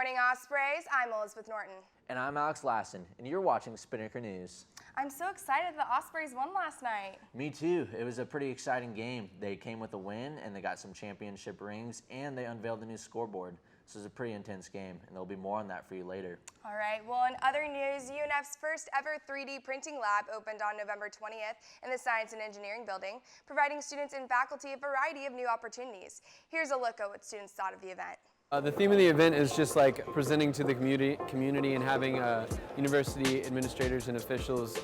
morning, Ospreys. I'm Elizabeth Norton. And I'm Alex Lassen, and you're watching Spinnaker News. I'm so excited the Ospreys won last night. Me too. It was a pretty exciting game. They came with a win, and they got some championship rings, and they unveiled the new scoreboard. So it was a pretty intense game, and there'll be more on that for you later. All right, well, in other news, UNF's first ever 3D printing lab opened on November 20th in the Science and Engineering Building, providing students and faculty a variety of new opportunities. Here's a look at what students thought of the event. The theme of the event is just like presenting to the community and having university administrators and officials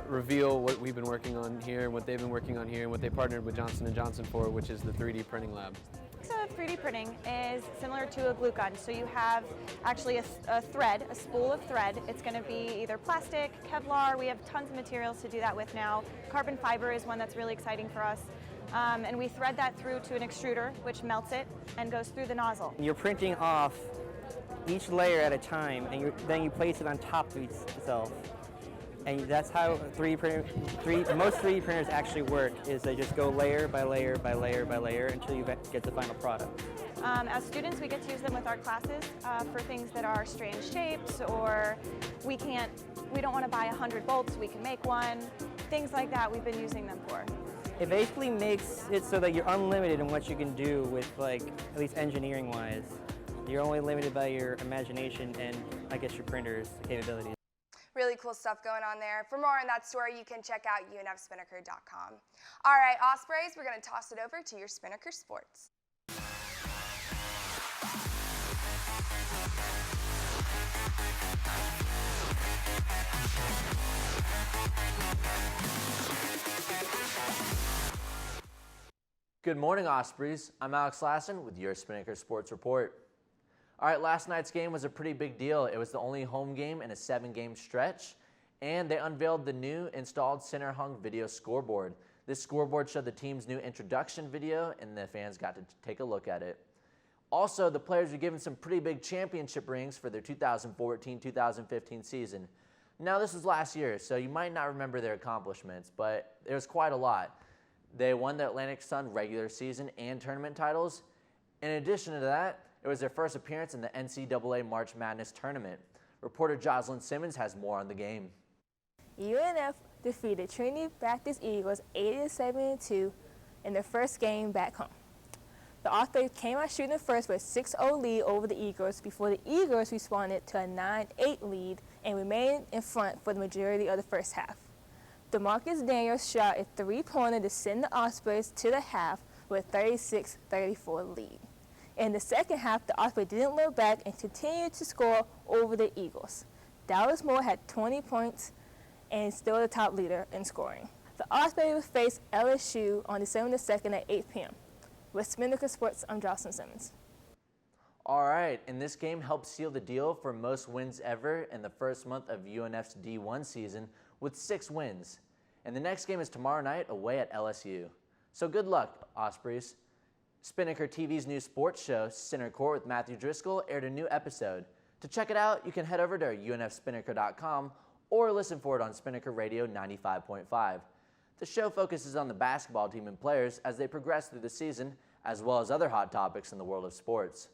reveal what we've been working on here, what they've been working on here, and what they partnered with Johnson & Johnson for, which is the 3D printing lab. So 3D printing is similar to a glue gun. So you have actually a thread, a spool of thread. It's going to be either plastic, Kevlar. We have tons of materials to do that with now. Carbon fiber is one that's really exciting for us. And we thread that through to an extruder, which melts it and goes through the nozzle. You're printing off each layer at a time, and then you place it on top of itself. And that's how most 3D printers actually work, is they just go layer by layer by layer by layer until you get the final product. As students, we get to use them with our classes for things that are strange shapes, or we don't want to buy 100 bolts, we can make one. Things like that we've been using them for. It basically makes it so that you're unlimited in what you can do with, like, at least engineering-wise. You're only limited by your imagination and, I guess, your printer's capabilities. Really cool stuff going on there. For more on that story, you can check out unfspinnaker.com. All right, Ospreys, we're going to toss it over to your Spinnaker Sports. Good morning, Ospreys. I'm Alex Lassen with your Spinnaker Sports Report. All right, last night's game was a pretty big deal. It was the only home game in a 7-game stretch, and they unveiled the new installed center-hung video scoreboard. This scoreboard showed the team's new introduction video, and the fans got to take a look at it. Also, the players were given some pretty big championship rings for their 2014-2015 season. Now, this was last year, so you might not remember their accomplishments, but there was quite a lot. They won the Atlantic Sun regular season and tournament titles. In addition to that, it was their first appearance in the NCAA March Madness tournament. Reporter Jocelyn Simmons has more on the game. UNF defeated Trinity Baptist Eagles 80-72 in their first game back home. The Ospreys came out shooting first with a 6-0 lead over the Eagles before the Eagles responded to a 9-8 lead and remained in front for the majority of the first half. DeMarcus Daniels shot a three-pointer to send the Ospreys to the half with a 36-34 lead. In the second half, the Ospreys didn't look back and continued to score over the Eagles. Dallas Moore had 20 points and is still the top leader in scoring. The Ospreys will face LSU on December 2nd at 8 p.m. With Spinnaker Sports, I'm Jocelyn Simmons. All right, and this game helped seal the deal for most wins ever in the first month of UNF's D1 season with 6 wins. And the next game is tomorrow night away at LSU. So good luck, Ospreys. Spinnaker TV's new sports show, Center Court with Matthew Driscoll, aired a new episode. To check it out, you can head over to unfspinnaker.com or listen for it on Spinnaker Radio 95.5. The show focuses on the basketball team and players as they progress through the season, as well as other hot topics in the world of sports.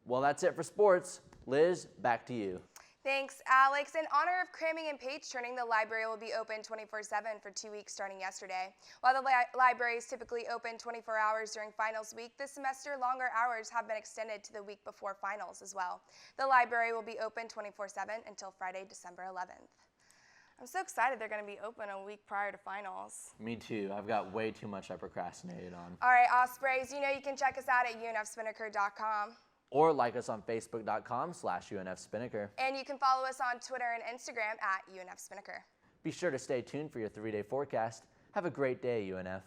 Well, that's it for sports. Liz, back to you. Thanks, Alex. In honor of cramming and page turning, the library will be open 24/7 for 2 weeks starting yesterday. While the library is typically open 24 hours during finals week, this semester longer hours have been extended to the week before finals as well. The library will be open 24/7 until Friday, December 11th. I'm so excited they're going to be open a week prior to finals. Me too. I've got way too much I procrastinated on. All right, Ospreys, you know you can check us out at unfspinnaker.com. Or like us on facebook.com/UNFSpinnaker. And you can follow us on Twitter and Instagram at UNFSpinnaker. Be sure to stay tuned for your 3-day forecast. Have a great day, UNF.